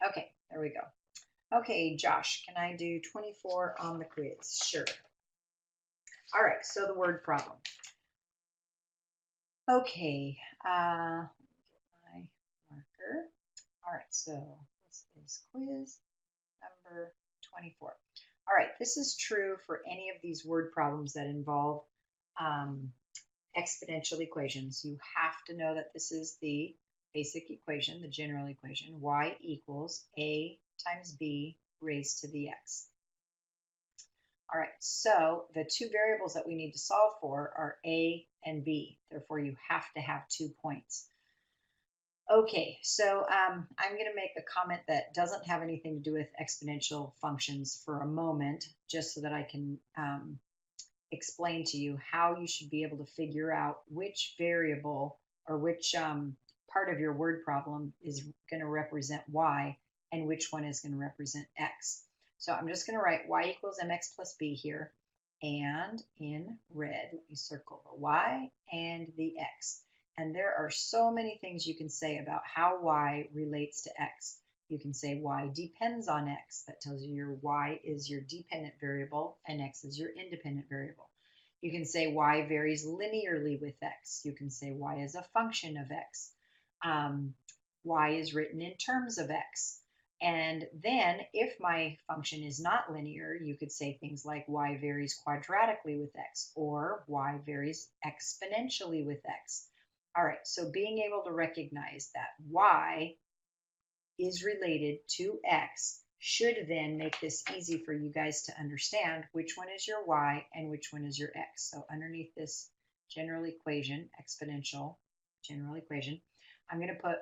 Okay, there we go. Okay, Josh, can I do 24 on the quiz? Sure. All right, so the word problem. Okay, my marker. All right, so this is quiz number 24. All right, this is true for any of these word problems that involve um, exponential equations. You have to know that this is the basic equation, the general equation, y equals a times b raised to the x. All right, so the two variables that we need to solve for are a and b. Therefore, you have to have 2 points. Okay, so I'm going to make a comment that doesn't have anything to do with exponential functions for a moment, just so that I can explain to you how you should be able to figure out which variable or which part of your word problem is going to represent y and which one is going to represent x. So I'm just going to write y equals mx plus b here, and in red, let me circle the y and the x. And there are so many things you can say about how y relates to x. You can say y depends on x. That tells you your y is your dependent variable and x is your independent variable. You can say y varies linearly with x. You can say y is a function of x. Y is written in terms of x. And then if my function is not linear, you could say things like y varies quadratically with x, or y varies exponentially with x. All right, so being able to recognize that y is related to x should then make this easy for you guys to understand which one is your y and which one is your x. So underneath this general equation, exponential general equation, I'm going to put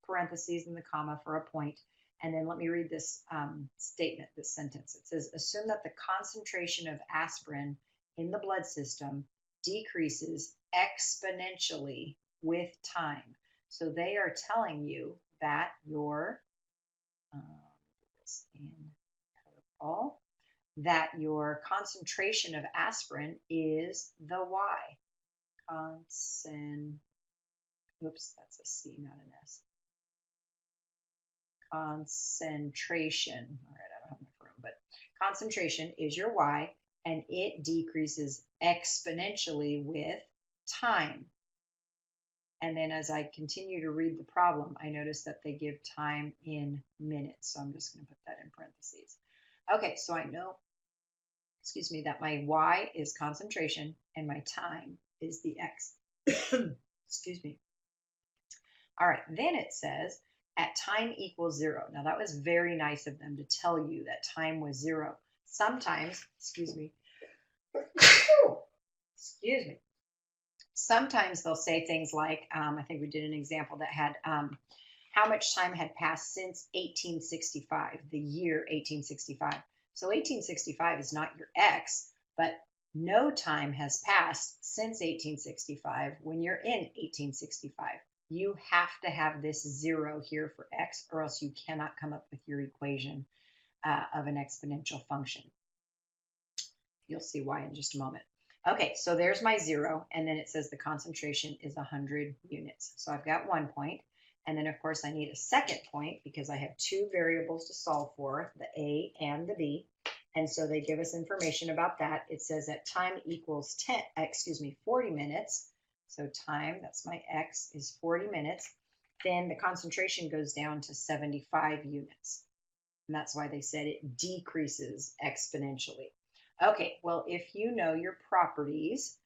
parentheses and the comma for a point. And then let me read this statement, this sentence. It says, assume that the concentration of aspirin in the blood system decreases exponentially with time. So they are telling you that your purple, that your concentration of aspirin is the y. Oops, that's a C, not an S. Concentration. All right, I don't have enough room, but concentration is your y, and it decreases exponentially with time. And then as I continue to read the problem, I notice that they give time in minutes. So I'm just going to put that in parentheses. Okay, so I know, excuse me, that my y is concentration and my time is the x. Excuse me. All right, then it says at time equals 0. Now that was very nice of them to tell you that time was 0. Sometimes, excuse me, excuse me. Sometimes they'll say things like, I think we did an example that had how much time had passed since 1865, the year 1865. So 1865 is not your x, but no time has passed since 1865 when you're in 1865. You have to have this 0 here for x, or else you cannot come up with your equation of an exponential function. You'll see why in just a moment. Okay, so there's my 0, and then it says the concentration is 100 units. So I've got 1 point, and then of course I need a second point because I have 2 variables to solve for, the a and the b, and so they give us information about that. It says that time equals 40 minutes. So time, that's my x, is 40 minutes. Then the concentration goes down to 75 units, and that's why they said it decreases exponentially. Okay, well, if you know your properties,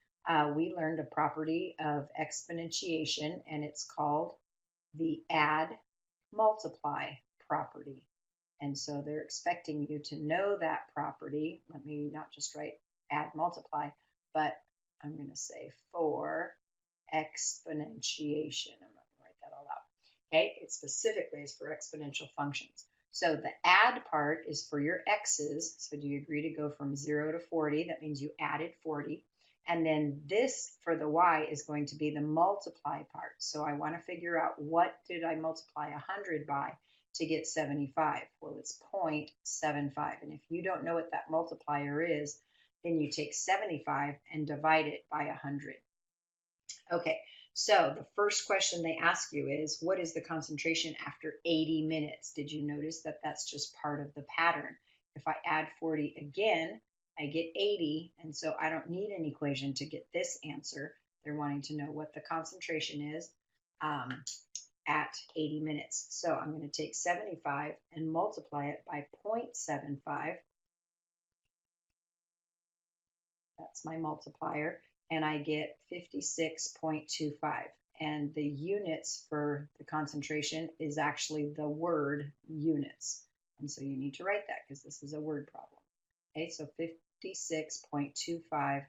we learned a property of exponentiation, and it's called the add multiply property. And so they're expecting you to know that property. Let me not just write add multiply, but I'm going to say for exponentiation. I'm not going to write that all out. Okay, it specifically is for exponential functions. So the add part is for your x's. So do you agree to go from 0 to 40? That means you added 40. And then this for the y is going to be the multiply part. So I want to figure out what did I multiply 100 by to get 75? Well, it's 0.75. And if you don't know what that multiplier is, then you take 75 and divide it by 100. Okay, So the first question they ask you is, what is the concentration after 80 minutes? Did you notice that that's just part of the pattern? If I add 40 again, I get 80, and so I don't need an equation to get this answer. They're wanting to know what the concentration is at 80 minutes. So I'm going to take 75 and multiply it by 0.75. That's my multiplier, and I get 56.25. And the units for the concentration is actually the word units. And so you need to write that because this is a word problem. Okay, so 56.25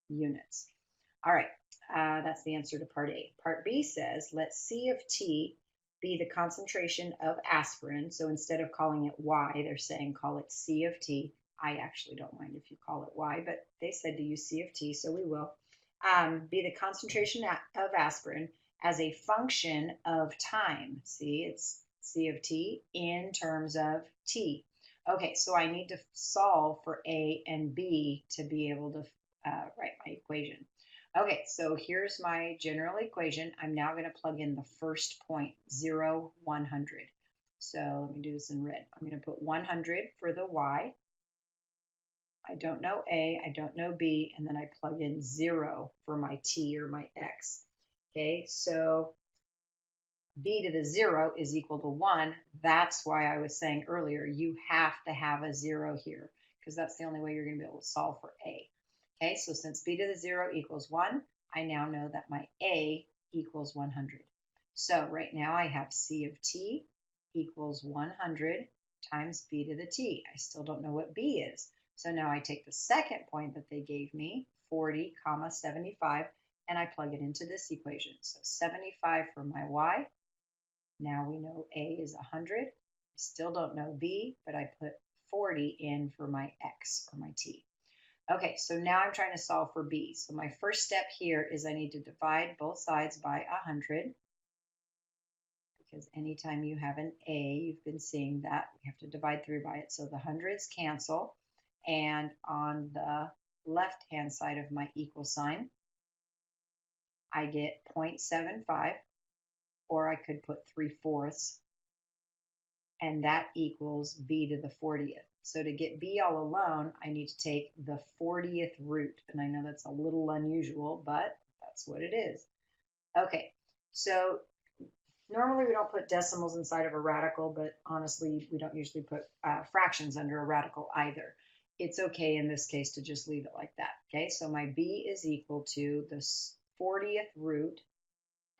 units. All right, that's the answer to part A. Part B says, let C of T be the concentration of aspirin. So instead of calling it Y, they're saying call it C of T. I actually don't mind if you call it Y, but they said to use C of T, so we will. Be the concentration of aspirin as a function of time. See, it's C of T in terms of T. Okay, so I need to solve for A and B to be able to write my equation. Okay, so here's my general equation. I'm now going to plug in the first point, 0, 100. So let me do this in red. I'm going to put 100 for the Y. I don't know A, I don't know B, and then I plug in 0 for my T or my X. Okay, so B to the 0 is equal to 1. That's why I was saying earlier, you have to have a 0 here, because that's the only way you're going to be able to solve for A. Okay, so since B to the 0 equals 1, I now know that my A equals 100. So right now I have C of T equals 100 times B to the T. I still don't know what B is. So now I take the second point that they gave me, 40, 75, and I plug it into this equation. So 75 for my Y. Now we know A is 100. I still don't know B, but I put 40 in for my X or my T. Okay, so now I'm trying to solve for B. So my first step here is I need to divide both sides by 100. Because anytime you have an A, you've been seeing that, we have to divide through by it. So the hundreds cancel. And on the left-hand side of my equal sign, I get 0.75, or I could put 3/4, and that equals B to the 40th. So to get B all alone, I need to take the 40th root. And I know that's a little unusual, but that's what it is. Okay, so normally we don't put decimals inside of a radical, but honestly, we don't usually put fractions under a radical either. It's okay in this case to just leave it like that. Okay, so my B is equal to the 40th root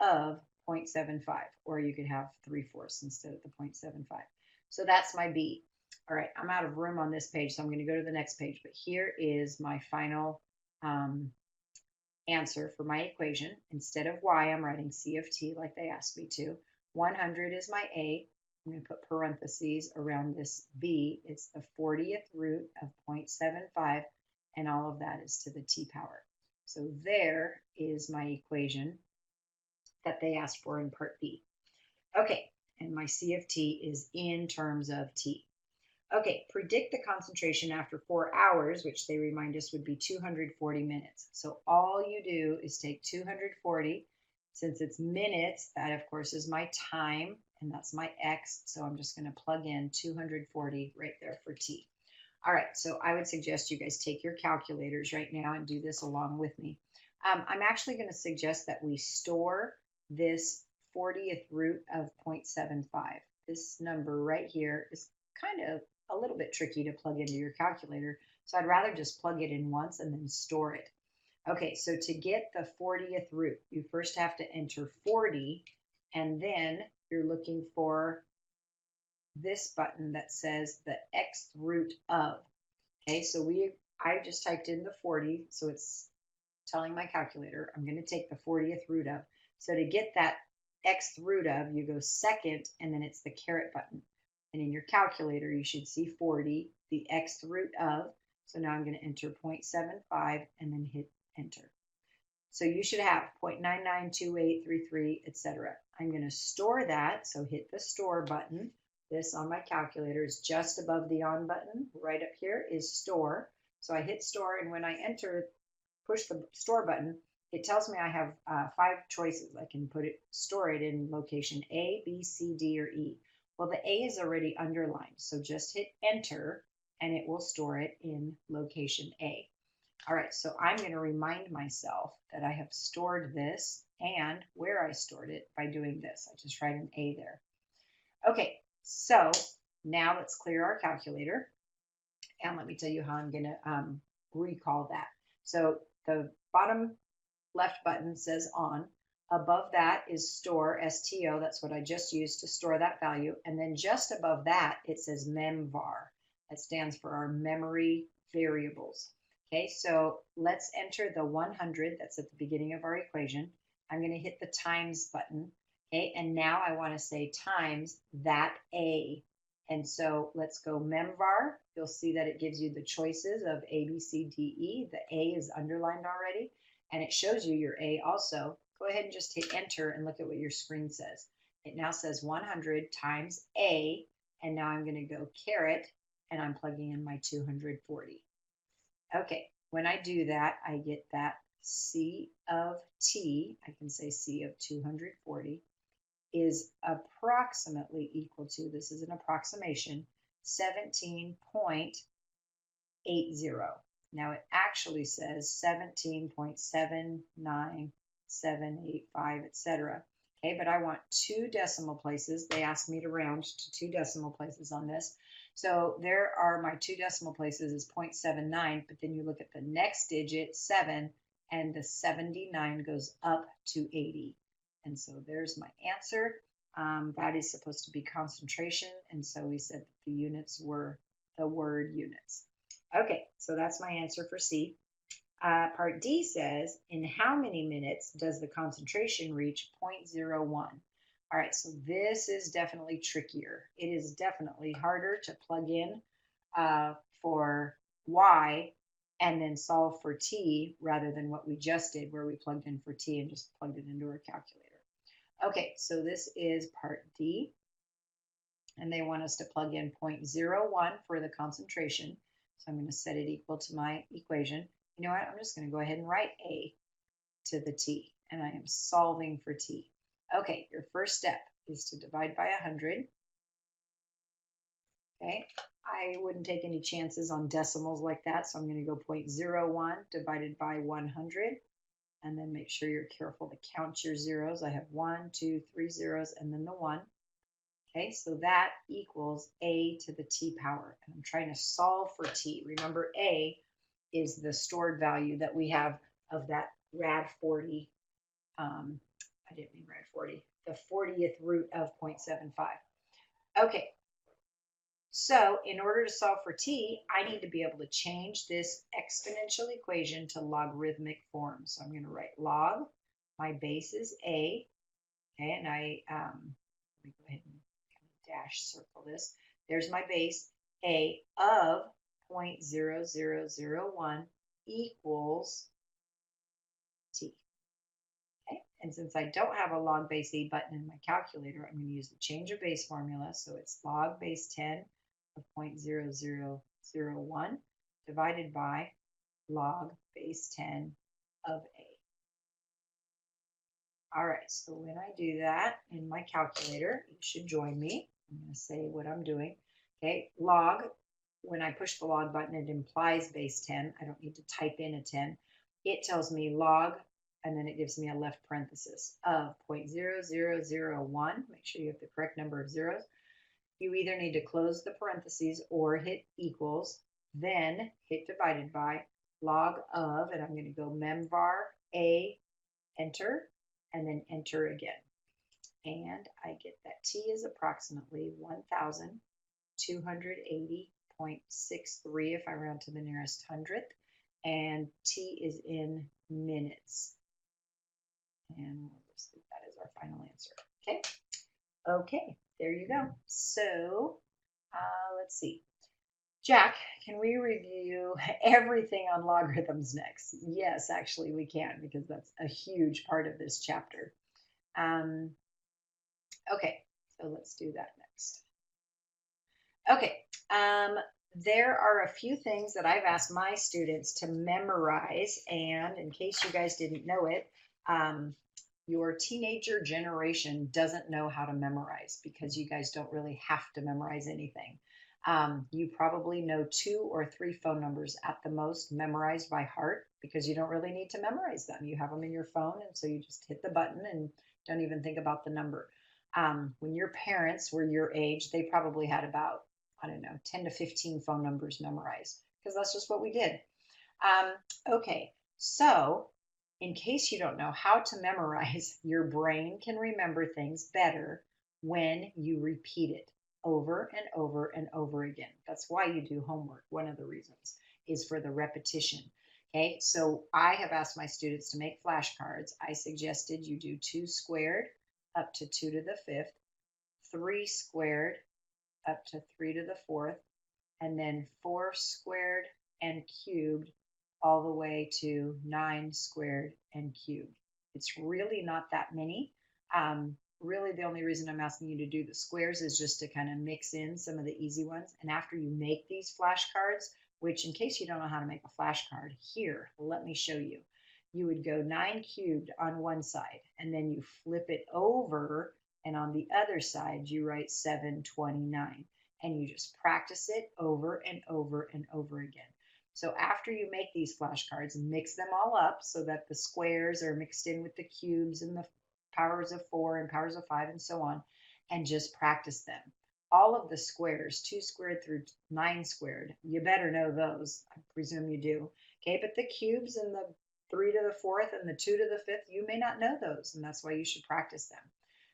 of 0.75, or you could have 3/4 instead of the 0.75. So that's my B. All right, I'm out of room on this page, so I'm going to go to the next page. But here is my final answer for my equation. Instead of Y, I'm writing C of T like they asked me to. 100 is my A. I'm going to put parentheses around this B. It's the 40th root of 0.75, and all of that is to the T power. So there is my equation that they asked for in part B. Okay, and my C of T is in terms of T. Okay, predict the concentration after 4 hours, which they remind us would be 240 minutes. So all you do is take 240. Since it's minutes, that of course is my time, and that's my X. So I'm just going to plug in 240 right there for T. All right, so I would suggest you guys take your calculators right now and do this along with me. I'm actually going to suggest that we store this 40th root of 0.75. This number right here is kind of a little bit tricky to plug into your calculator, so I'd rather just plug it in once and then store it. Okay, so to get the 40th root, you first have to enter 40, and then you're looking for this button that says the xth root of. Okay, so I just typed in the 40, so it's telling my calculator I'm going to take the 40th root of. So to get that xth root of, you go second, and then it's the caret button. And in your calculator, you should see 40, the xth root of. So now I'm going to enter 0.75 and then hit enter. So you should have 0.992833, etc. I'm going to store that, so hit the store button. This on my calculator is just above the on button. Right up here is store. So I hit store, and when I enter, push the store button, it tells me I have 5 choices. I can store it in location A, B, C, D, or E. Well, the A is already underlined, so just hit enter and it will store it in location A. All right, so I'm going to remind myself that I have stored this and where I stored it by doing this. I just write an A there. Okay, so now let's clear our calculator. And let me tell you how I'm going to recall that. So the bottom left button says on. Above that is store, STO. That's what I just used to store that value. And then just above that, it says memvar. That stands for our memory variables. Okay, so let's enter the 100 that's at the beginning of our equation. I'm going to hit the times button. Okay, and now I want to say times that A. And so let's go memvar. You'll see that it gives you the choices of A, B, C, D, E. The A is underlined already, and it shows you your A also. Go ahead and just hit enter and look at what your screen says. It now says 100 times A, and now I'm going to go caret, and I'm plugging in my 240. Okay, when I do that, I get that C of T, I can say C of 240, is approximately equal to, this is an approximation, 17.80. Now it actually says 17.79785, etc. Okay, but I want 2 decimal places. They asked me to round to 2 decimal places on this. So there are my 2 decimal places is 0.79, but then you look at the next digit, 7, and the 79 goes up to 80. And so there's my answer. That is supposed to be concentration. And so we said that the units were the word units. Okay, so that's my answer for C. Part D says, in how many minutes does the concentration reach 0.01? All right, so this is definitely trickier. It is definitely harder to plug in for Y and then solve for T rather than what we just did where we plugged in for T and just plugged it into our calculator. Okay, so this is part D, and they want us to plug in 0.01 for the concentration. So I'm going to set it equal to my equation. You know what? I'm just going to go ahead and write A to the T, and I am solving for T. Okay, your first step is to divide by 100. Okay, I wouldn't take any chances on decimals like that, so I'm going to go 0.01 divided by 100. And then make sure you're careful to count your zeros. I have 1, 2, 3 zeros, and then the 1. Okay, so that equals A to the T power. And I'm trying to solve for T. Remember, A is the stored value that we have of that rad 40. I didn't mean rad 40. The 40th root of 0.75. Okay, so in order to solve for T, I need to be able to change this exponential equation to logarithmic form. So I'm going to write log. My base is A. Okay, and let me go ahead and dash circle this. There's my base. A of 0.0001 equals T. Okay, and since I don't have a log base A button in my calculator, I'm going to use the change of base formula. So it's log base 10 of 0.0001 divided by log base 10 of A. All right, so when I do that in my calculator, you should join me. I'm going to say what I'm doing. Okay, log, when I push the log button, it implies base 10. I don't need to type in a 10. It tells me log, and then it gives me a left parenthesis of 0.0001. Make sure you have the correct number of zeros. You either need to close the parentheses or hit equals, then hit divided by log of, and I'm going to go memvar A, enter, and then enter again. And I get that T is approximately 1,280.63 if I round to the nearest hundredth, and T is in minutes. And we'll just leave that as our final answer. Okay. Okay, there you go. So let's see. Jack, can we review everything on logarithms next? Yes, actually we can, because that's a huge part of this chapter. Okay, so let's do that next. Okay, There are a few things that I've asked my students to memorize, and in case you guys didn't know it, um, your teenager generation doesn't know how to memorize because you guys don't really have to memorize anything. You probably know 2 or 3 phone numbers at the most memorized by heart because you don't really need to memorize them. You have them in your phone, and so you just hit the button and don't even think about the number. When your parents were your age, they probably had about, I don't know, 10 to 15 phone numbers memorized because that's just what we did. Um, okay, so in case you don't know how to memorize, your brain can remember things better when you repeat it over and over and over again. That's why you do homework. One of the reasons is for the repetition. Okay, so I have asked my students to make flashcards. I suggested you do 2 squared up to 2 to the fifth, 3 squared up to 3 to the fourth, and then 4 squared and cubed all the way to 9 squared and cubed. It's really not that many. Really, the only reason I'm asking you to do the squares is just to kind of mix in some of the easy ones. And after you make these flashcards, which in case you don't know how to make a flashcard, here, let me show you. You would go 9 cubed on one side, and then you flip it over, and on the other side, you write 729, and you just practice it over and over and over again. So after you make these flashcards, mix them all up so that the squares are mixed in with the cubes and the powers of 4 and powers of 5 and so on, and just practice them. All of the squares, 2 squared through 9 squared, you better know those. I presume you do. Okay, but the cubes and the 3 to the fourth and the 2 to the fifth, you may not know those, and that's why you should practice them.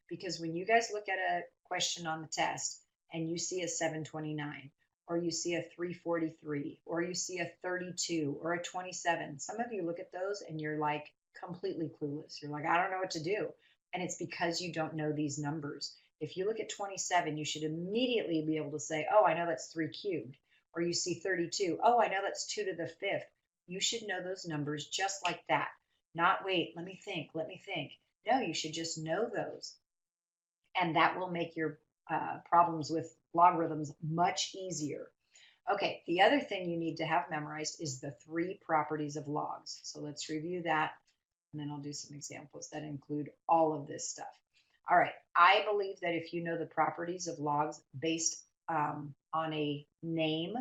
Because when you guys look at a question on the test and you see a 729, or you see a 343, or you see a 32, or a 27, some of you look at those and you're like completely clueless. You're like, I don't know what to do. And it's because you don't know these numbers. If you look at 27, you should immediately be able to say, oh, I know that's 3 cubed. Or you see 32, oh, I know that's 2 to the fifth. You should know those numbers just like that. Not wait, let me think, let me think. No, you should just know those. And that will make your problems with logarithms much easier. Okay, the other thing you need to have memorized is the 3 properties of logs. So let's review that, and then I'll do some examples that include all of this stuff. All right, I believe that if you know the properties of logs based on a name,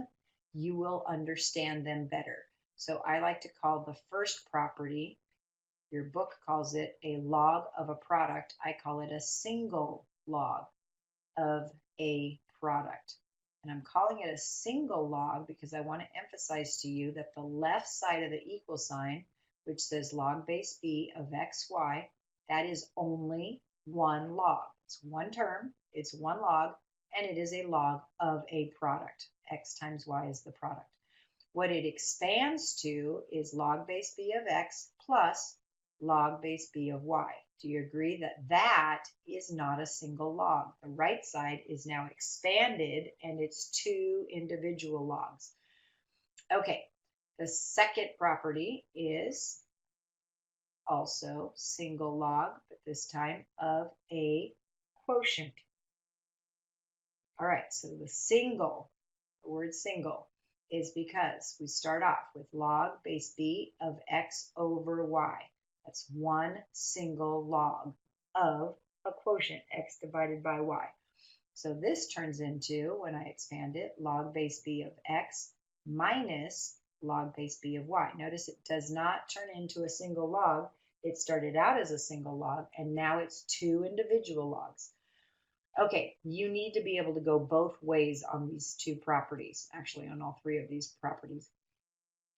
you will understand them better. So I like to call the first property, your book calls it a log of a product. I call it a single log of a product. And I'm calling it a single log because I want to emphasize to you that the left side of the equal sign, which says log base b of xy, that is only one log. It's one term, it's one log, and it is a log of a product. X times y is the product. What it expands to is log base b of x plus log base b of y. Do you agree that that is not a single log? The right side is now expanded and it's 2 individual logs. Okay, the second property is also single log, but this time of a quotient. All right, so the word single, is because we start off with log base b of x over y. That's one single log of a quotient, x divided by y. So this turns into, when I expand it, log base b of x minus log base b of y. Notice it does not turn into a single log. It started out as a single log, and now it's 2 individual logs. Okay, you need to be able to go both ways on these 2 properties, actually on all 3 of these properties,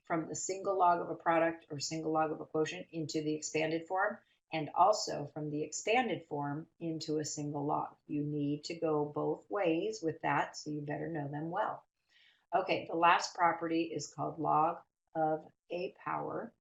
from the single log of a product or single log of a quotient into the expanded form, and also from the expanded form into a single log. You need to go both ways with that, so you better know them well. Okay, the last property is called log of a power,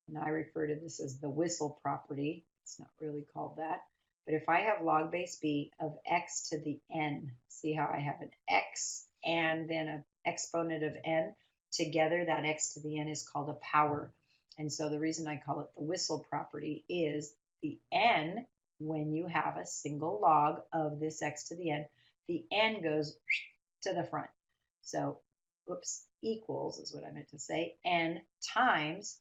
and I refer to this as the whistle property. It's not really called that. But if I have log base b of x to the n, see how I have an x and then an exponent of n? Together, that x to the n is called a power. And so the reason I call it the whistle property is the n, when you have a single log of this x to the n goes to the front. So, oops, equals is what I meant to say, n times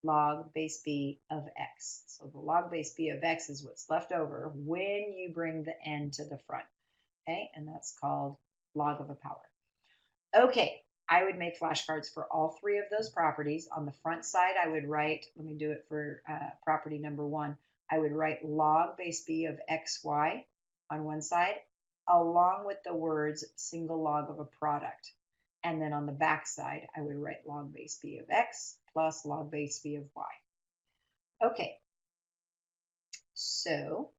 log base b of x. So the log base b of x is what's left over when you bring the n to the front. Okay, and that's called log of a power. Okay, I would make flashcards for all three of those properties. On the front side, I would write, let me do it for property number 1. I would write log base b of xy on one side, along with the words single log of a product. And then on the back side, I would write log base b of x plus log base b of y. Okay, so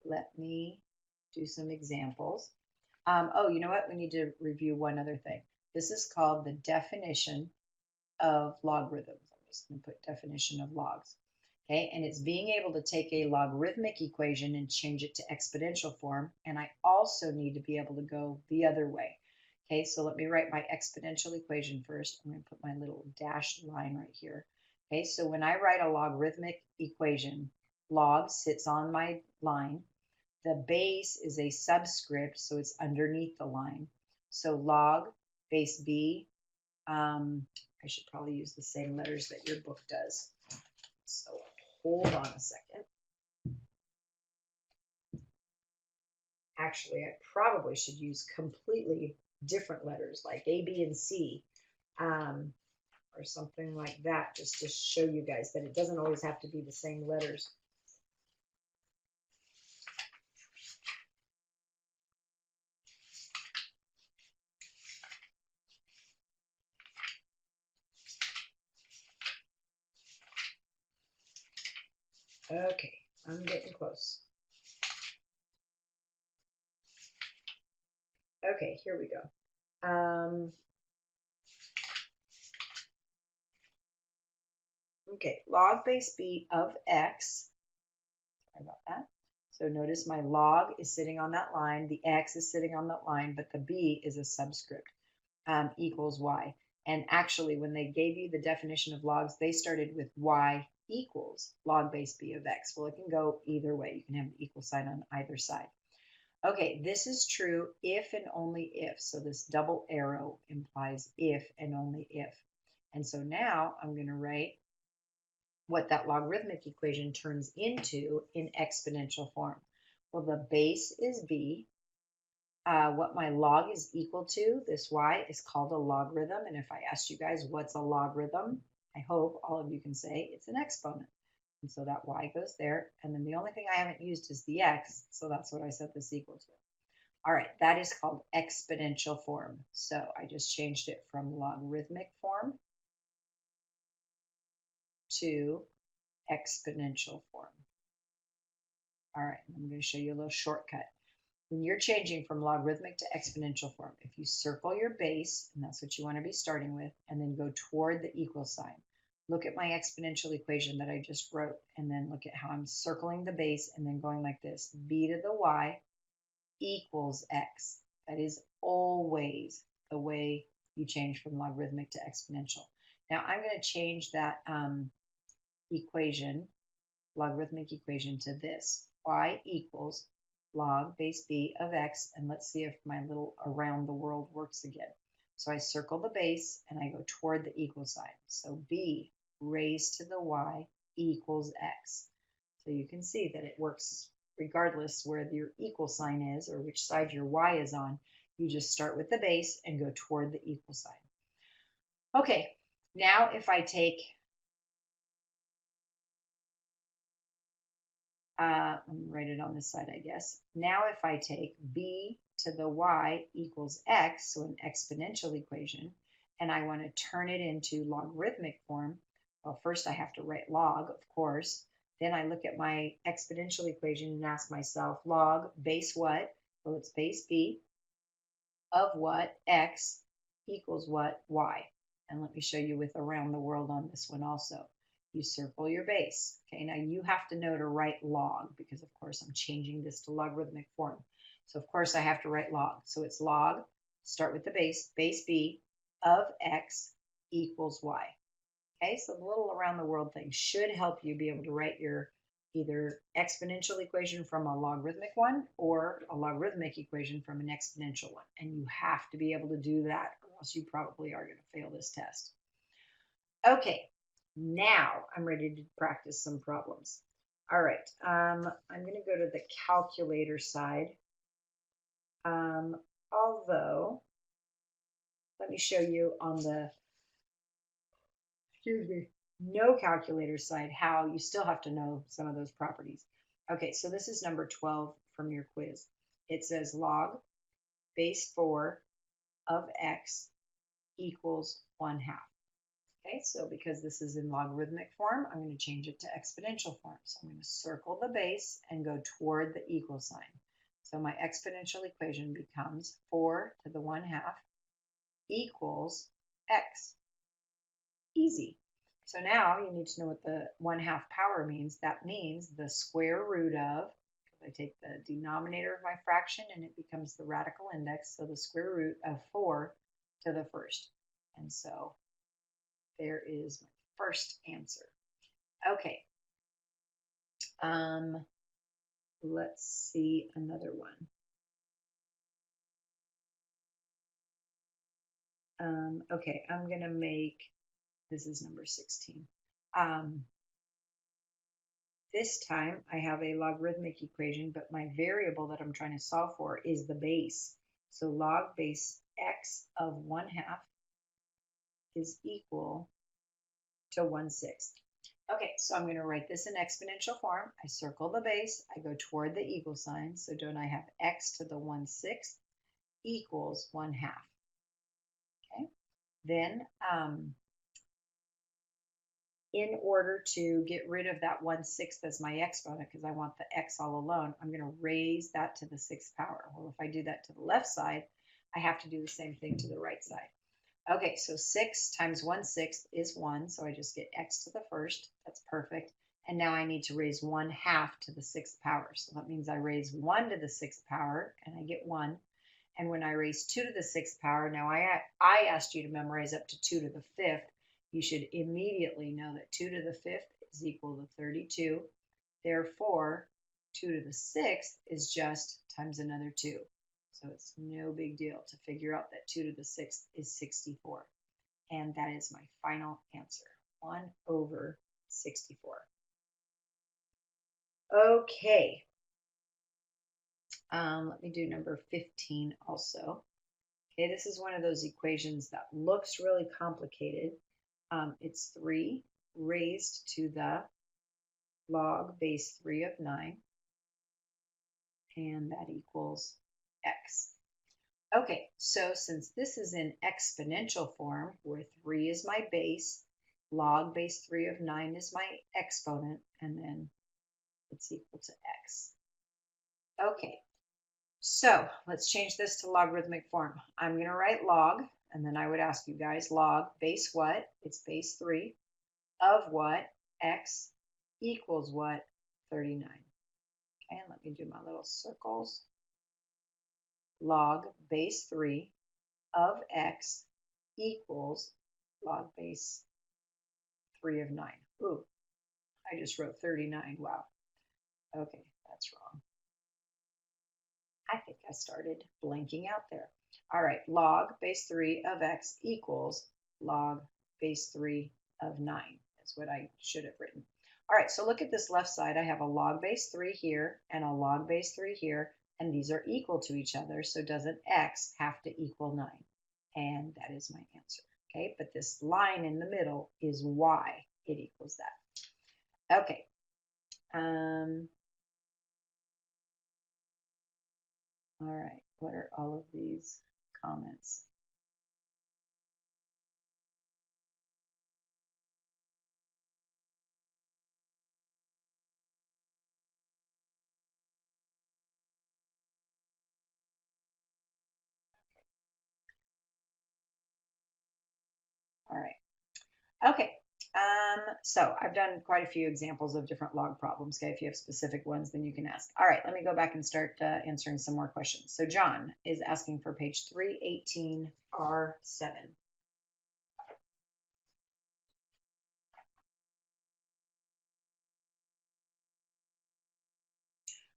let me do some examples. Oh, you know what? We need to review one other thing. This is called the definition of logarithms. I'm just going to put definition of logs. Okay, and it's being able to take a logarithmic equation and change it to exponential form. And I also need to be able to go the other way. Okay, so let me write my exponential equation first. I'm going to put my little dashed line right here. Okay, so when I write a logarithmic equation, log sits on my line. The base is a subscript, so it's underneath the line. So log base b, I should probably use the same letters that your book does. So hold on a second. Actually, I probably should use completely different letters like A, B, and C, or something like that, just to show you guys that it doesn't always have to be the same letters. Okay, I'm getting close. Okay, here we go. Okay, log base b of x. Sorry about that. So notice my log is sitting on that line, the x is sitting on that line, but the b is a subscript, equals y. And actually, when they gave you the definition of logs, they started with y equals log base b of x. Well, it can go either way. You can have an equal sign on either side. Okay, this is true if and only if. So this double arrow implies if and only if. And so now I'm going to write what that logarithmic equation turns into in exponential form. Well, the base is b. What my log is equal to, this y, is called a logarithm. And if I asked you guys what's a logarithm, I hope all of you can say it's an exponent. And so that y goes there. And then the only thing I haven't used is the x. So that's what I set this equal to. All right, that is called exponential form. So I just changed it from logarithmic form to exponential form. All right, I'm going to show you a little shortcut. When you're changing from logarithmic to exponential form, if you circle your base, and that's what you want to be starting with, and then go toward the equal sign, look at my exponential equation that I just wrote, and then look at how I'm circling the base and then going like this. B to the y equals x. That is always the way you change from logarithmic to exponential. Now I'm going to change that equation, logarithmic equation, to this. Y equals log base b of x, and let's see if my little around the world works again. So I circle the base and I go toward the equal sign. So b raised to the y equals x. So you can see that it works regardless where your equal sign is or which side your y is on. You just start with the base and go toward the equal sign. Okay, now if I take let me write it on this side, I guess. Now if I take b to the y equals x, so an exponential equation, and I want to turn it into logarithmic form, well, first I have to write log, of course. Then I look at my exponential equation and ask myself, log base what? Well, it's base b of what? X equals what? Y. And let me show you with around the world on this one also. You circle your base. Okay, now you have to know to write log because, of course, I'm changing this to logarithmic form. So, of course, I have to write log. So it's log, start with the base b of x equals y. Okay, so the little around the world thing should help you be able to write your either exponential equation from a logarithmic one or a logarithmic equation from an exponential one. And you have to be able to do that, or else you probably are going to fail this test. Okay, now I'm ready to practice some problems. All right, I'm going to go to the calculator side. Although, let me show you on the, excuse me, no calculator side how you still have to know some of those properties. Okay, so this is number 12 from your quiz. It says log base 4 of x equals 1/2. Okay, so because this is in logarithmic form, I'm going to change it to exponential form. So I'm going to circle the base and go toward the equal sign. So my exponential equation becomes 4 to the 1/2 equals x. Easy. So now you need to know what the 1/2 power means. That means the square root of, I take the denominator of my fraction and it becomes the radical index, so the square root of 4 to the first. And so there is my first answer. Okay. Let's see another one. Okay, I'm going to make, this is number 16. This time I have a logarithmic equation, but my variable that I'm trying to solve for is the base. So log base x of 1/2 is equal to 1/6. Okay, so I'm going to write this in exponential form. I circle the base, I go toward the equal sign. So don't I have x to the 1/6 equals 1/2. Okay, then in order to get rid of that 1/6 as my exponent, because I want the x all alone, I'm going to raise that to the 6th power. Well, if I do that to the left side, I have to do the same thing to the right side. Okay, so 6 times 1/6 is 1, so I just get x to the first. That's perfect. And now I need to raise 1/2 to the 6th power. So that means I raise 1 to the 6th power, and I get 1. And when I raise 2 to the 6th power, now I asked you to memorize up to 2 to the 5th. You should immediately know that 2 to the 5th is equal to 32. Therefore, 2 to the 6th is just times another 2. So it's no big deal to figure out that 2 to the 6th is 64. And that is my final answer, 1/64. Okay. Let me do number 15 also. Okay, this is one of those equations that looks really complicated. It's 3 raised to the log base 3 of 9, and that equals x. Okay, so since this is in exponential form, where 3 is my base, log base 3 of 9 is my exponent, and then it's equal to x. Okay, so let's change this to logarithmic form. I'm going to write log, and then I would ask you guys, log base what? It's base 3 of what? X equals what? 39. Okay, and let me do my little circles. Log base 3 of x equals log base 3 of 9. Ooh, I just wrote 39. Wow. Okay, that's wrong. I think I started blanking out there. All right, log base 3 of x equals log base 3 of 9. That's what I should have written. All right, so look at this left side. I have a log base 3 here and a log base 3 here, and these are equal to each other, so doesn't x have to equal 9? And that is my answer. Okay, but this line in the middle is why it equals that. Okay. All right, what are all of these comments? All right. Okay. So I've done quite a few examples of different log problems. Okay, if you have specific ones, then you can ask. All right, let me go back and start answering some more questions. So John is asking for page 318, R7.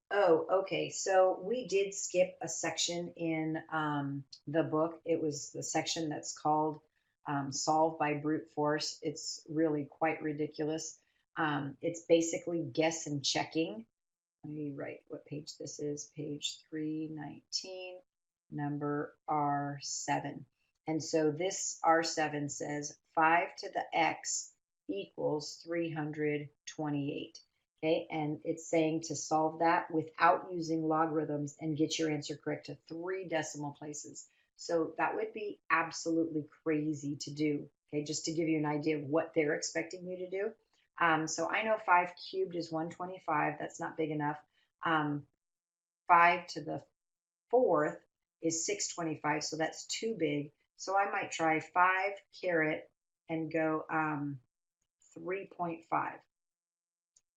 Oh, okay. So we did skip a section in the book. It was the section that's called Solve by Brute Force. It's really quite ridiculous. It's basically guess and checking. Let me write what page this is. Page 319, number R7. And so this R7 says 5 to the x equals 328. Okay, and it's saying to solve that without using logarithms and get your answer correct to 3 decimal places. So that would be absolutely crazy to do. Okay, just to give you an idea of what they're expecting you to do. So I know 5 cubed is 125. That's not big enough. Um, 5 to the fourth is 625. So that's too big. So I might try 5 caret and go 3.5.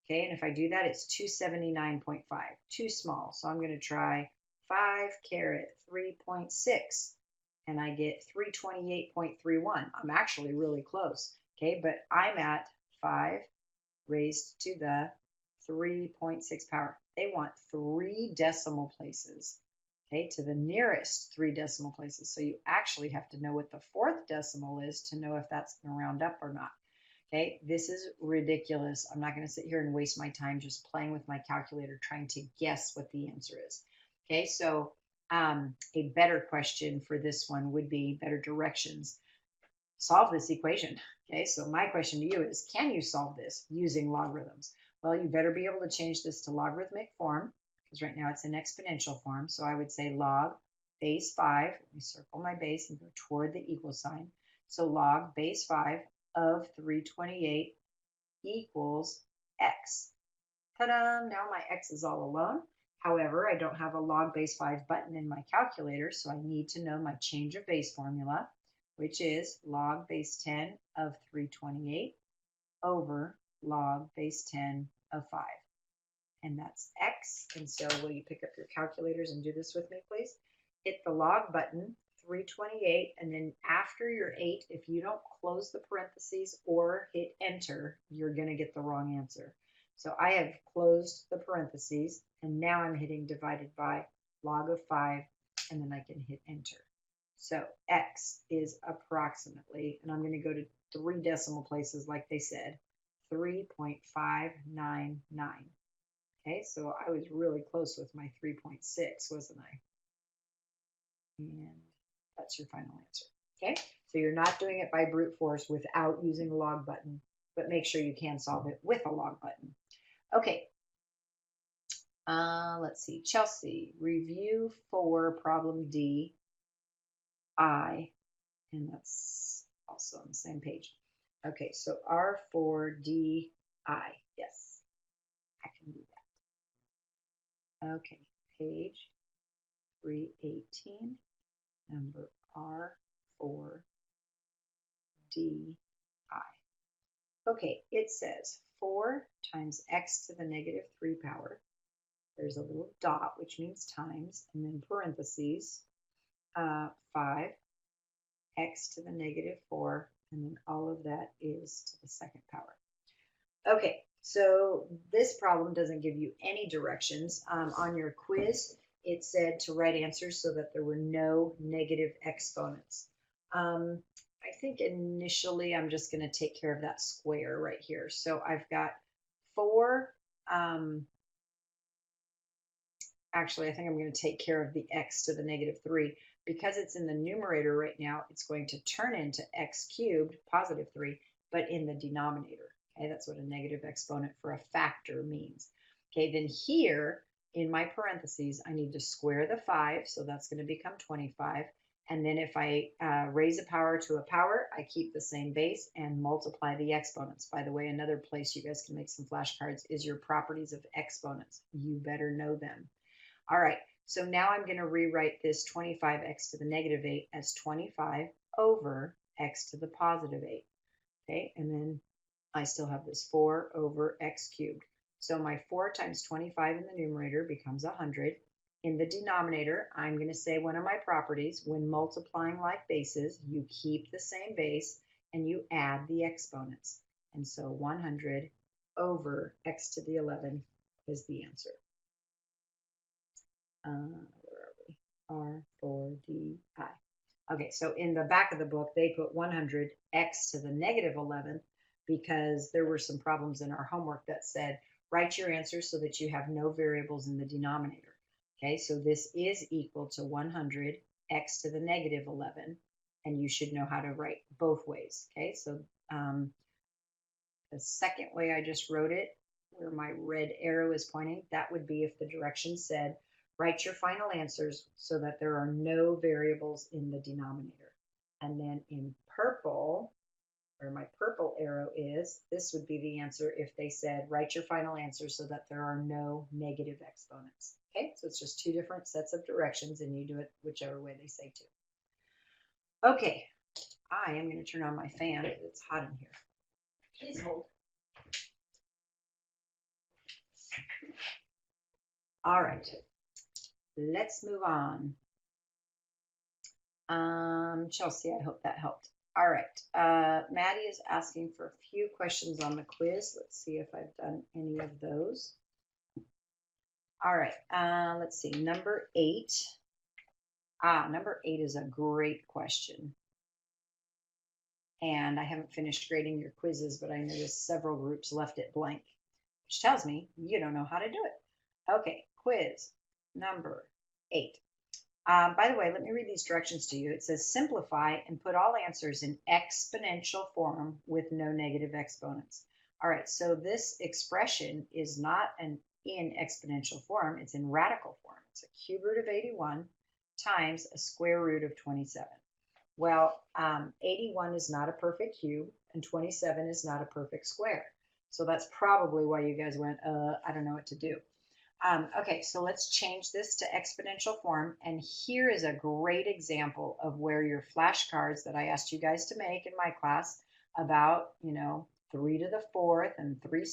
Okay, and if I do that, it's 279.5, too small. So I'm going to try 5 caret 3.6, and I get 328.31. I'm actually really close. Okay, but I'm at 5 raised to the 3.6 power. They want 3 decimal places, okay, to the nearest 3 decimal places. So you actually have to know what the fourth decimal is to know if that's going to round up or not. Okay, this is ridiculous. I'm not going to sit here and waste my time just playing with my calculator trying to guess what the answer is. Okay, so a better question for this one would be better directions. Solve this equation. Okay, so my question to you is, can you solve this using logarithms? Well, you better be able to change this to logarithmic form, because right now it's in exponential form. So I would say log base 5. Let me circle my base and go toward the equal sign. So log base 5 of 328 equals x. Ta-da! Now my x is all alone. However, I don't have a log base 5 button in my calculator, so I need to know my change of base formula, which is log base 10 of 328 over log base 10 of 5. And that's x. And so will you pick up your calculators and do this with me, please? Hit the log button, 328, and then after your 8, if you don't close the parentheses or hit enter, you're going to get the wrong answer. So I have closed the parentheses, and now I'm hitting divided by log of 5, and then I can hit enter. So x is approximately, and I'm going to go to 3 decimal places like they said, 3.599. Okay, so I was really close with my 3.6, wasn't I? And that's your final answer. Okay, so you're not doing it by brute force without using a log button, but make sure you can solve it with a log button. Okay, let's see. Chelsea, review for problem D, I, and that's also on the same page. Okay, so R4DI. Yes, I can do that. Okay, page 318, number R4DI. Okay, it says 4 times x to the negative 3 power. There's a little dot, which means times, and then parentheses, 5 x to the negative 4, and then all of that is to the second power. Okay, so this problem doesn't give you any directions. On your quiz, it said to write answers so that there were no negative exponents. I think initially I'm just going to take care of that square right here. So I've got 4. Actually, I think I'm going to take care of the x to the negative 3. Because it's in the numerator right now, it's going to turn into x cubed, positive 3, but in the denominator. Okay, that's what a negative exponent for a factor means. Okay, then here in my parentheses, I need to square the 5, so that's going to become 25. And then if I raise a power to a power, I keep the same base and multiply the exponents. By the way, another place you guys can make some flashcards is your properties of exponents. You better know them. All right, so now I'm going to rewrite this 25x to the negative 8 as 25 over x to the positive 8. Okay, and then I still have this 4 over x cubed. So my 4 times 25 in the numerator becomes 100. In the denominator, I'm going to say one of my properties. When multiplying like bases, you keep the same base and you add the exponents. And so 100 over x to the 11 is the answer. Where are we? R, 4, D, I. Okay, so in the back of the book, they put 100 x to the negative 11th because there were some problems in our homework that said, write your answer so that you have no variables in the denominator. Okay, so this is equal to 100 x to the negative 11, and you should know how to write both ways. Okay, so um, the second way I just wrote it, where my red arrow is pointing, that would be if the directions said, write your final answers so that there are no variables in the denominator. And then in purple, where my purple arrow is, this would be the answer if they said, write your final answer so that there are no negative exponents. Okay, so it's just two different sets of directions, and you do it whichever way they say to. Okay, I am going to turn on my fan because it's hot in here. Please hold. All right, let's move on. Chelsea, I hope that helped. All right, Maddie is asking for a few questions on the quiz. Let's see if I've done any of those. All right, let's see, number 8. Number 8 is a great question. And I haven't finished grading your quizzes, but I noticed several groups left it blank, which tells me you don't know how to do it. Okay, quiz number 8. By the way, let me read these directions to you. It says simplify and put all answers in exponential form with no negative exponents. All right, so this expression is not in exponential form, it's in radical form. It's a cube root of 81 times a square root of 27. Well, 81 is not a perfect cube, and 27 is not a perfect square. So that's probably why you guys went, I don't know what to do. Okay, so let's change this to exponential form. And here is a great example of where your flashcards that I asked you guys to make in my class about, 3 to the 4th and 3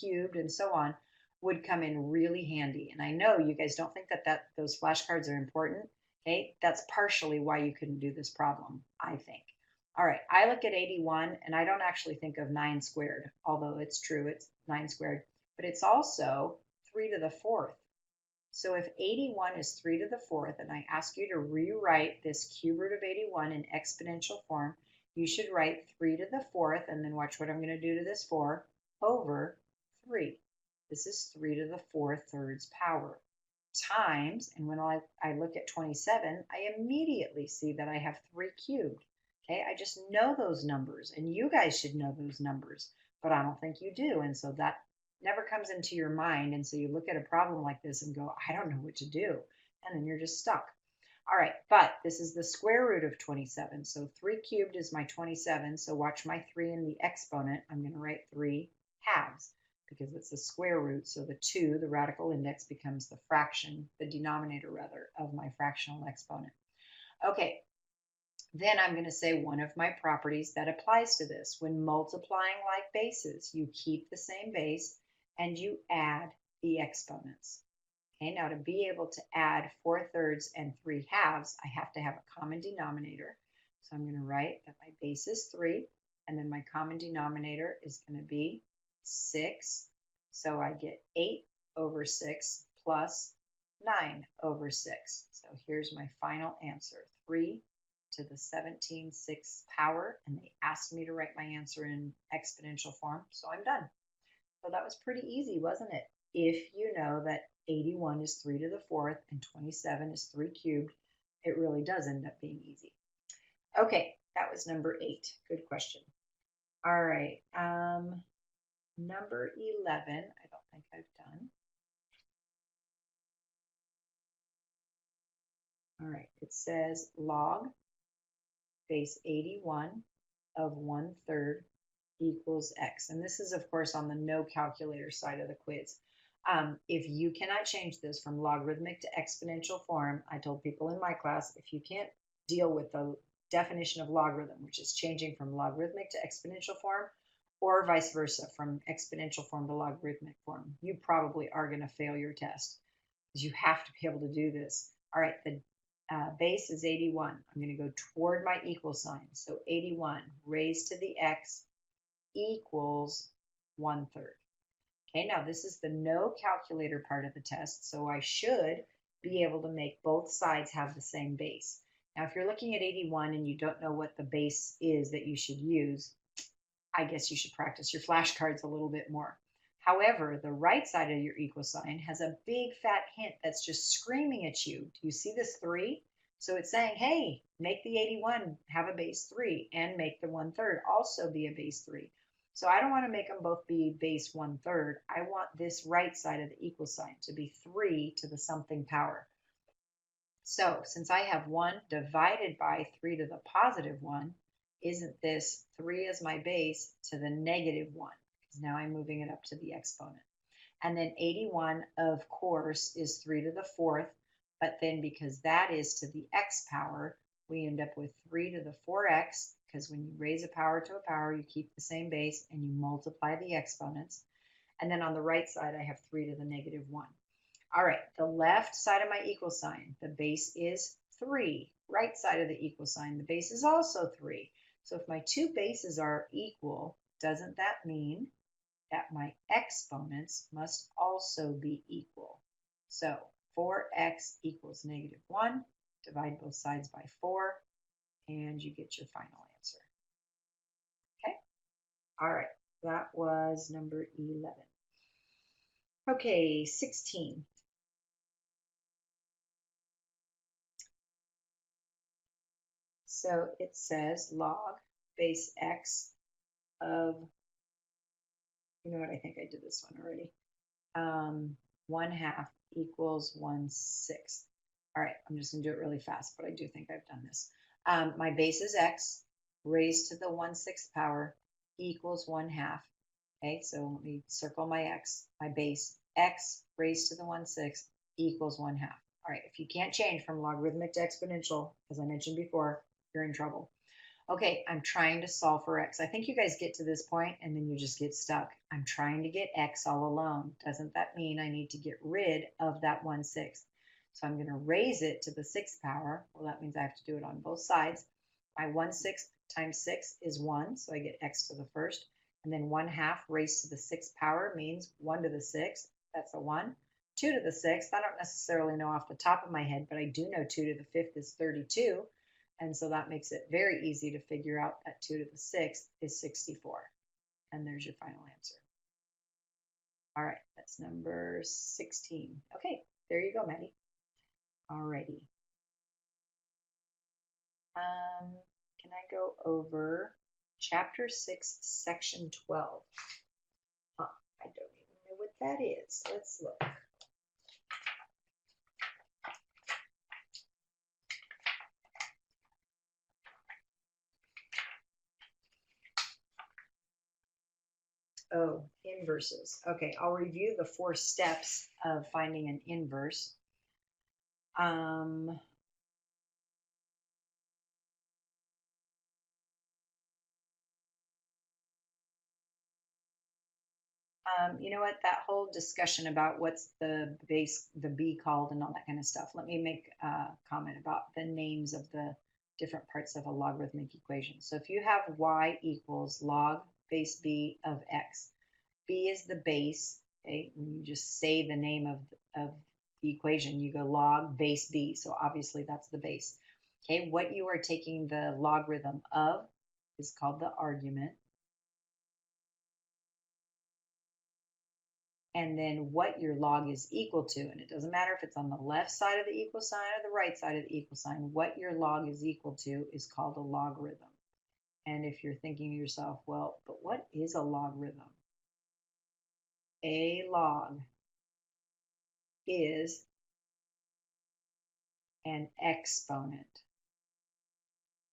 cubed and so on would come in really handy. And I know you guys don't think that those flashcards are important. Okay, that's partially why you couldn't do this problem, I think. All right, I look at 81 and I don't actually think of 9 squared, although it's true, it's 9 squared, but it's also 3 to the 4th. So if 81 is 3 to the 4th, and I ask you to rewrite this cube root of 81 in exponential form, you should write 3 to the 4th, and then watch what I'm going to do to this 4, over 3. This is 3 to the 4 thirds power times, and when I look at 27, I immediately see that I have 3 cubed. Okay, I just know those numbers, and you guys should know those numbers, but I don't think you do, and so that never comes into your mind, and so you look at a problem like this and go, I don't know what to do, and then you're just stuck. All right, but this is the square root of 27, so 3 cubed is my 27, so watch my 3 in the exponent. I'm going to write 3 halves because it's a square root, so the 2, the radical index, becomes the fraction, the denominator rather, of my fractional exponent. Okay, then I'm going to say one of my properties that applies to this. When multiplying like bases, you keep the same base and you add the exponents. Okay, now to be able to add 4 thirds and 3 halves, I have to have a common denominator. So I'm going to write that my base is 3, and then my common denominator is going to be 6. So I get 8 over 6 plus 9 over 6. So here's my final answer, 3 to the 17/6 power, and they asked me to write my answer in exponential form, so I'm done. So that was pretty easy, wasn't it? If you know that 81 is 3 to the 4th and 27 is 3 cubed, it really does end up being easy. Okay, that was number 8. Good question. All right, number 11, I don't think I've done. All right, it says log base 81 of 1/3 equals x. And this is, of course, on the no calculator side of the quiz. If you cannot change this from logarithmic to exponential form, I told people in my class, if you can't deal with the definition of logarithm, which is changing from logarithmic to exponential form, or vice versa, from exponential form to logarithmic form, you probably are going to fail your test because you have to be able to do this. All right, the base is 81. I'm going to go toward my equal sign. So 81 raised to the x equals 1/3. Okay, now this is the no calculator part of the test, so I should be able to make both sides have the same base. Now, if you're looking at 81 and you don't know what the base is that you should use, I guess you should practice your flashcards a little bit more. However, the right side of your equal sign has a big fat hint that's just screaming at you. Do you see this 3? So it's saying, hey, make the 81 have a base 3 and make the 1/3 also be a base 3. So I don't want to make them both be base 1/3. I want this right side of the equal sign to be 3 to the something power. So since I have 1 divided by 3 to the positive 1, isn't this 3 as my base to the negative 1? Because now I'm moving it up to the exponent. And then 81, of course, is 3 to the 4th. But then because that is to the x power, we end up with 3 to the 4x, because when you raise a power to a power, you keep the same base and you multiply the exponents. And then on the right side, I have 3 to the negative 1. All right, the left side of my equal sign, the base is 3. Right side of the equal sign, the base is also 3. So if my two bases are equal, doesn't that mean that my exponents must also be equal? So 4x equals negative 1. Divide both sides by 4, and you get your final answer. Okay? All right, that was number 11. Okay, 16. So it says log base x of, you know what, I think I did this one already. 1/2 equals 1/6. All right, I'm just gonna do it really fast, but I do think I've done this. My base is x raised to the 1/6 power equals 1/2. Okay, so let me circle my x. My base x raised to the 1/6 equals 1/2. All right, if you can't change from logarithmic to exponential, as I mentioned before, you're in trouble. Okay, I'm trying to solve for x. I think you guys get to this point and then you just get stuck. I'm trying to get x all alone. Doesn't that mean I need to get rid of that 1/6? So I'm going to raise it to the 6th power. Well, that means I have to do it on both sides. My 1/6 times 6 is 1, so I get x to the first. And then 1/2 raised to the 6th power means 1 to the 6th. That's a 1. 2 to the 6th, I don't necessarily know off the top of my head, but I do know 2 to the 5th is 32. And so that makes it very easy to figure out that 2 to the 6th is 64. And there's your final answer. All right, that's number 16. Okay, there you go, Maddie. Alrighty. Can I go over chapter 6, section 12? Huh, I don't even know what that is. Let's look. Oh, inverses. Okay, I'll review the 4 steps of finding an inverse. You know what, that whole discussion about what's the base, the b called and all that kind of stuff. Let me make a comment about the names of the different parts of a logarithmic equation. So if you have y equals log base b of x, b is the base. Okay, when you just say the name of the equation, you go log base b. So obviously that's the base. Okay, what you are taking the logarithm of is called the argument. And then what your log is equal to, and it doesn't matter if it's on the left side of the equal sign or the right side of the equal sign, what your log is equal to is called a logarithm. And if you're thinking to yourself, well, but what is a logarithm? A log is an exponent.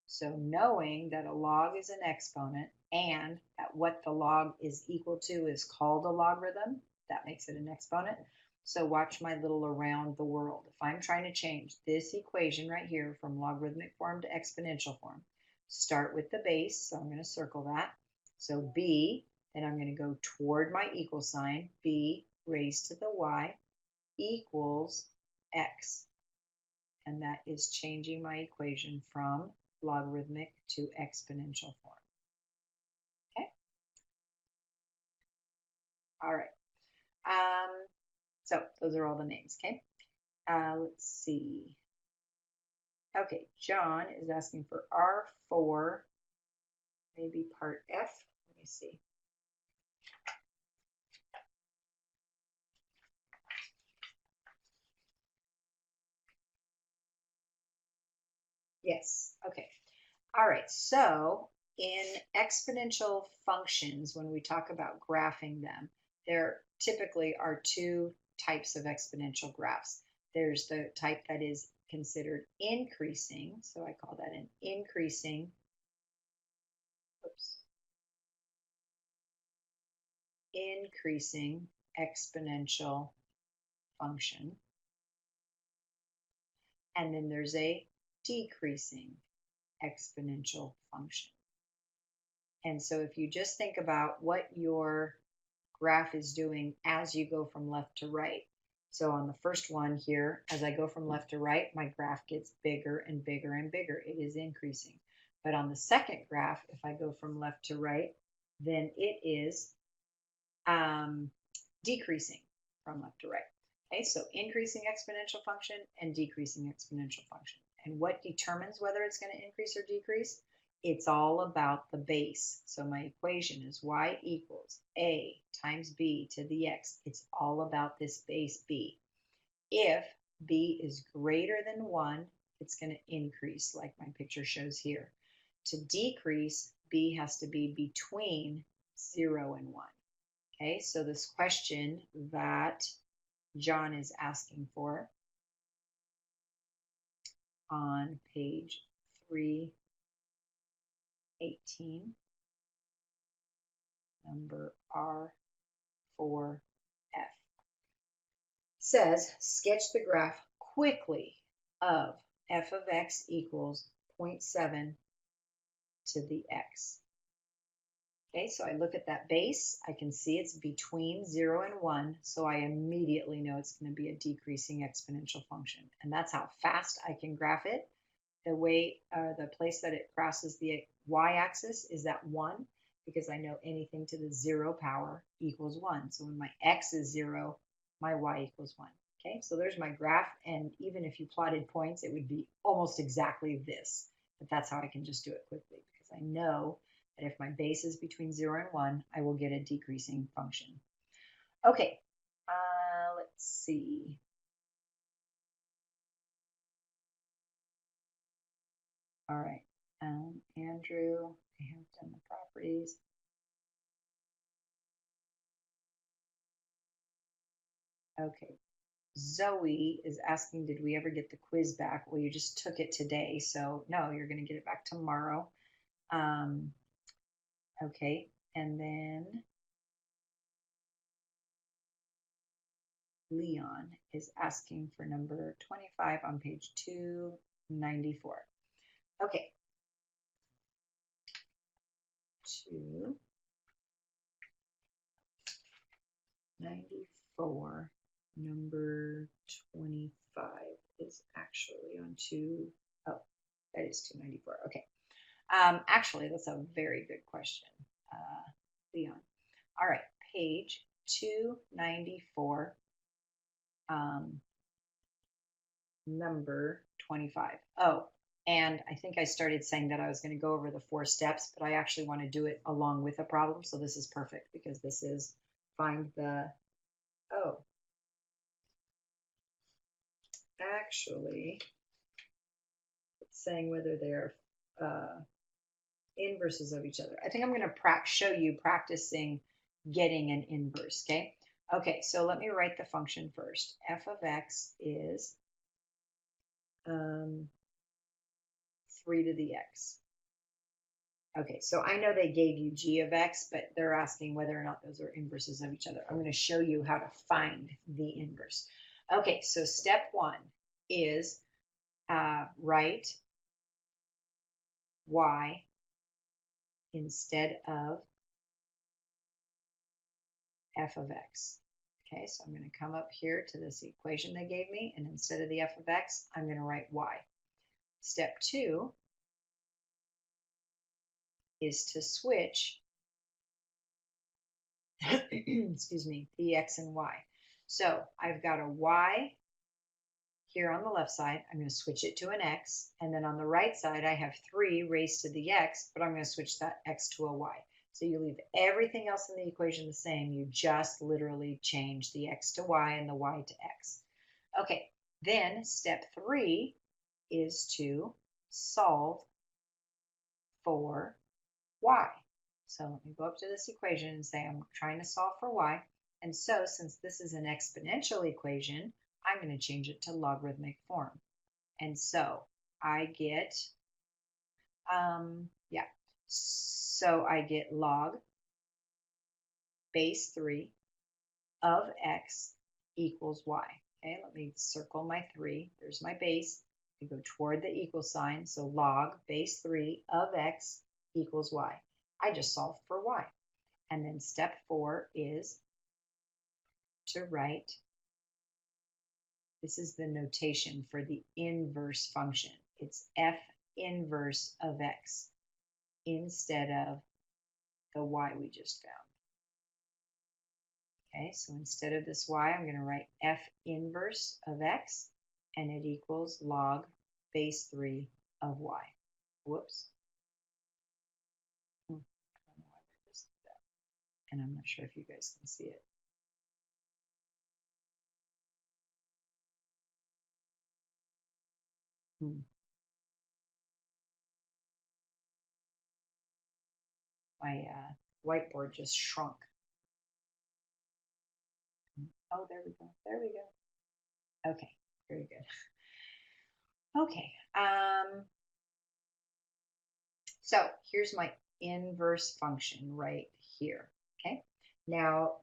So knowing that a log is an exponent and that what the log is equal to is called a logarithm, that makes it an exponent. So watch my little around the world. If I'm trying to change this equation right here from logarithmic form to exponential form, start with the base. So I'm going to circle that. So b, then I'm going to go toward my equal sign, b raised to the y equals x. And that is changing my equation from logarithmic to exponential form. Okay? All right. So those are all the names, okay? Let's see. Okay, John is asking for R4, maybe part F. Let me see. Yes, okay. All right, so in exponential functions, when we talk about graphing them, there typically are two types of exponential graphs. There's the type that is considered increasing, so I call that an increasing exponential function. And then there's a decreasing exponential function. And so if you just think about what your graph is doing as you go from left to right. So on the first one here, as I go from left to right, my graph gets bigger and bigger and bigger. It is increasing. But on the second graph, if I go from left to right, then it is decreasing from left to right. Okay, so increasing exponential function and decreasing exponential function. And what determines whether it's going to increase or decrease? It's all about the base. So my equation is y equals a times b to the x. It's all about this base b. If b is greater than 1, it's going to increase, like my picture shows here. To decrease, b has to be between 0 and 1. Okay, so this question that John is asking for on page 318, number R4F, says sketch the graph quickly of f of x equals 0.7 to the x. Okay, so I look at that base, I can see it's between 0 and 1, so I immediately know it's going to be a decreasing exponential function. And that's how fast I can graph it. The place that it crosses the y-axis is at 1, because I know anything to the 0 power equals 1. So when my x is 0, my y equals 1. Okay, so there's my graph, and even if you plotted points, it would be almost exactly this. But that's how I can just do it quickly, because I know that if my base is between 0 and 1, I will get a decreasing function. Okay, let's see. All right, Andrew, I have done the properties. Okay, Zoe is asking, did we ever get the quiz back? Well, you just took it today, so no, you're going to get it back tomorrow. Okay, and then Leon is asking for number 25 on page 294. Okay. 294, number 25 is actually on that is 294. Okay. Actually, that's a very good question, Leon. All right, page 294, number 25. Oh, and I think I started saying that I was going to go over the 4 steps, but I actually want to do it along with a problem. So this is perfect, because this is find the, actually, it's saying whether they're inverses of each other. I think I'm going to show you practicing getting an inverse, okay? Okay, so let me write the function first. F of x is 3 to the x. Okay, so I know they gave you g of x, but they're asking whether or not those are inverses of each other. I'm going to show you how to find the inverse. Okay, so step 1 is write y instead of f of x. Okay, so I'm going to come up here to this equation they gave me, and instead of the f of x, I'm going to write y. Step 2 is to switch excuse me, the x and y. So I've got a y here on the left side, I'm going to switch it to an x. And then on the right side, I have 3 raised to the x, but I'm going to switch that x to a y. So you leave everything else in the equation the same. You just literally change the x to y and the y to x. Okay, then step 3 is to solve for y. So let me go up to this equation and say I'm trying to solve for y. And so since this is an exponential equation, I'm going to change it to logarithmic form. And so I get, so I get log base 3 of x equals y. Okay, let me circle my 3. There's my base. I go toward the equal sign. So log base 3 of x equals y. I just solved for y. And then step 4 is to write, this is the notation for the inverse function. It's f inverse of x instead of the y we just found. Okay, so instead of this y, I'm going to write f inverse of x, and it equals log base 3 of y. Whoops. I don't know why I just did that. And I'm not sure if you guys can see it. My whiteboard just shrunk. Oh, there we go. There we go. Okay, very good. Okay, so here's my inverse function right here. Okay, now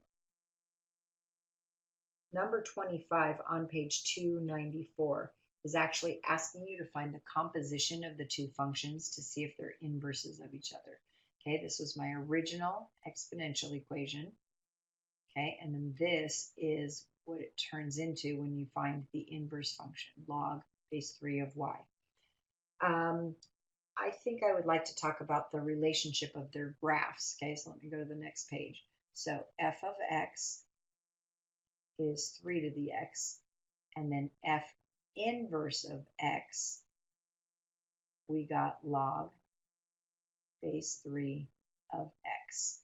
number 25 on page 294 is actually asking you to find the composition of the two functions to see if they're inverses of each other. Okay, this was my original exponential equation. Okay, and then this is what it turns into when you find the inverse function, log base 3 of y. I think I would like to talk about the relationship of their graphs. Okay, so let me go to the next page. So f of x is 3 to the x, and then f inverse of x, we got log base 3 of x.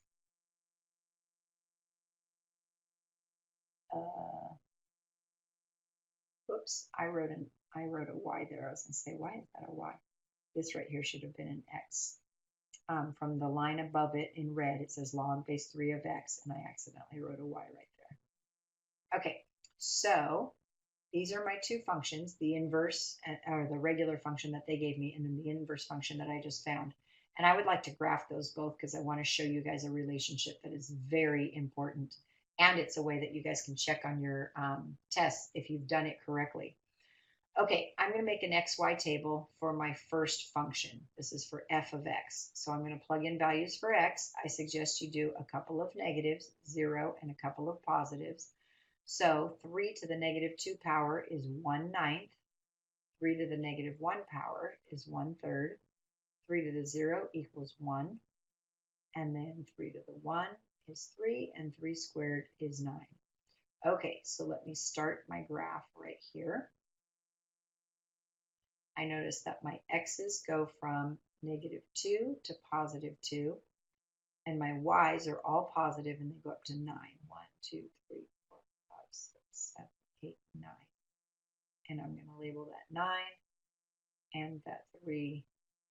Oops, I wrote a y there. I was going to say, why is that a y? This right here should have been an x. From the line above it in red, it says log base 3 of x, and I accidentally wrote a y right there. Okay, so these are my two functions, the inverse, or the regular function that they gave me, and then the inverse function that I just found. And I would like to graph those both because I want to show you guys a relationship that is very important. And it's a way that you guys can check on your tests if you've done it correctly. Okay, I'm going to make an xy table for my first function. This is for f of x. So I'm going to plug in values for x. I suggest you do a couple of negatives, 0, and a couple of positives. So 3 to the negative 2 power is 1/9. 3 to the negative 1 power is 1/3. 3 to the 0 equals 1. And then 3 to the 1 is 3, and 3 squared is 9. Okay, so let me start my graph right here. I notice that my x's go from -2 to +2, and my y's are all positive and they go up to 9. 1, 2, 3, 4, 5, 6, 7, 8, 9. And I'm going to label that 9 and that 3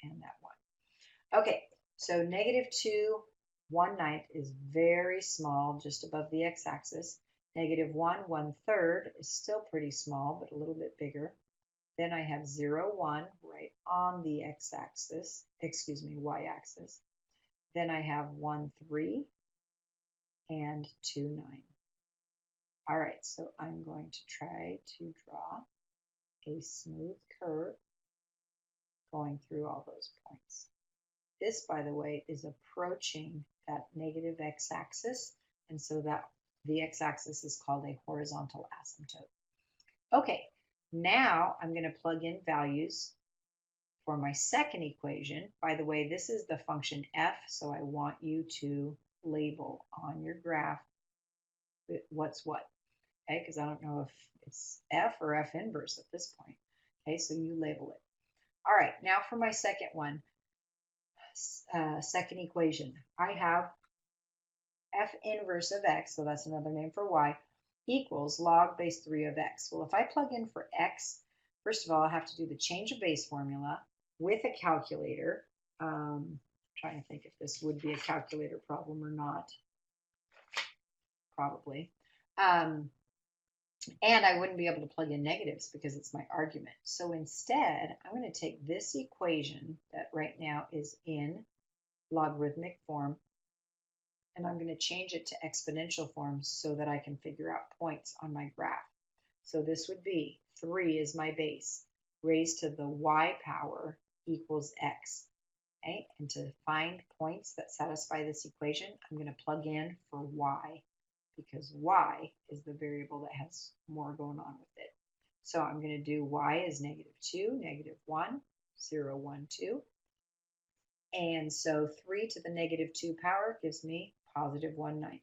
and that 1. Okay, so -2, 1/9 is very small, just above the x-axis. -1, 1/3 is still pretty small, but a little bit bigger. Then I have 0, 1 right on the x-axis, y-axis. Then I have 1, 3 and 2, 9. All right, so I'm going to try to draw a smooth curve going through all those points. This, by the way, is approaching that negative x-axis, and so that the x-axis is called a horizontal asymptote. Okay, now I'm going to plug in values for my second equation. By the way, this is the function f, so I want you to label on your graph what's what. okay, because I don't know if it's f or f inverse at this point. Okay, so you label it. All right, now for my second one, second equation. I have f inverse of x, so that's another name for y, equals log base 3 of x. Well, if I plug in for x, first of all, I have to do the change of base formula with a calculator. Trying to think if this would be a calculator problem or not. Probably. And I wouldn't be able to plug in negatives because it's my argument. So instead, I'm going to take this equation that right now is in logarithmic form, and I'm going to change it to exponential form so that I can figure out points on my graph. So this would be 3 is my base, raised to the y power equals x. Okay? And to find points that satisfy this equation, I'm going to plug in for y, because y is the variable that has more going on with it. So I'm going to do y is -2, -1, 0, 1, 2. And so 3 to the -2 power gives me positive 1/9.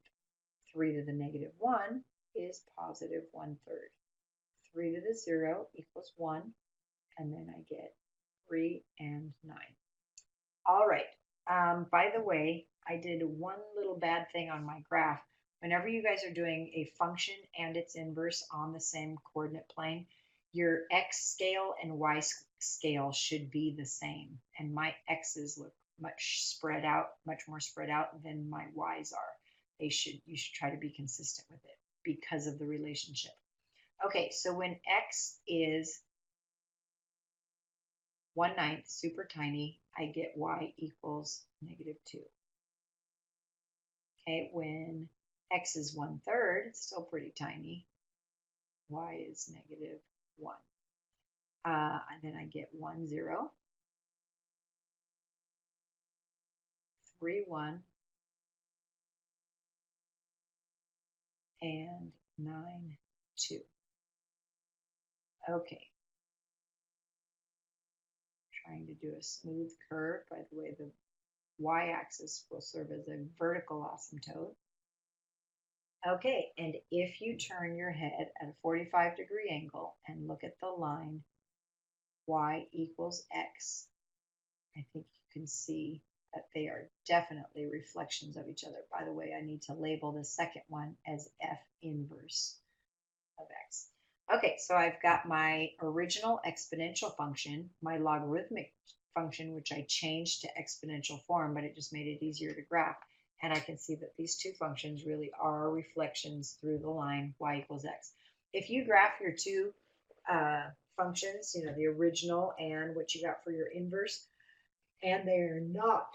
3 to the -1 is positive 1/3. 3 to the 0 equals 1, and then I get 3 and 9. All right. By the way, I did one little bad thing on my graph. Whenever you guys are doing a function and its inverse on the same coordinate plane, your x scale and y scale should be the same. And my x's look much more spread out than my y's are. You should try to be consistent with it because of the relationship. Okay, so when x is 1/9, super tiny, I get y equals -2. Okay, when x is 1/3, it's still pretty tiny, y is -1. And then I get 1, 0, 3, 1, and 9, 2. Okay. Trying to do a smooth curve. By the way, the y-axis will serve as a vertical asymptote. Okay, and if you turn your head at a 45-degree angle and look at the line y equals x, I think you can see that they are definitely reflections of each other. By the way, I need to label the second one as f inverse of x. Okay, so I've got my original exponential function, my logarithmic function, which I changed to exponential form, but it just made it easier to graph. And I can see that these two functions really are reflections through the line y equals x. If you graph your two functions, you know, the original and what you got for your inverse, and they're not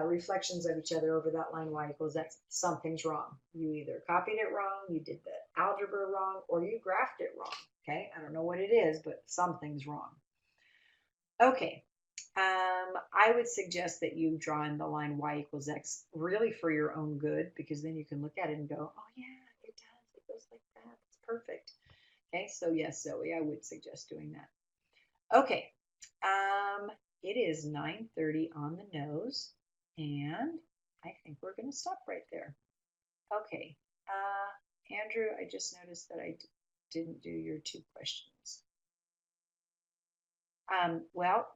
reflections of each other over that line y equals x, something's wrong. You either copied it wrong, you did the algebra wrong, or you graphed it wrong. Okay, I don't know what it is, but something's wrong. Okay, I would suggest that you draw in the line y equals x really for your own good, because then you can look at it and go, oh yeah, it does, it goes like that, it's perfect. Okay, so yes, Zoe, I would suggest doing that. Okay, it is 9:30 on the nose, and I think we're going to stop right there. Okay, Andrew, I just noticed that I didn't do your 2 questions. Well,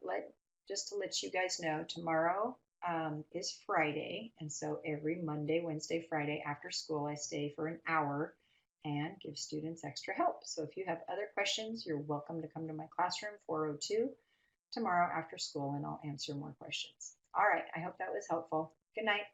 just to let you guys know, tomorrow is Friday, and so every Monday, Wednesday, Friday after school, I stay for an hour and give students extra help. So if you have other questions, you're welcome to come to my classroom, 402, tomorrow after school, and I'll answer more questions. All right, I hope that was helpful. Good night.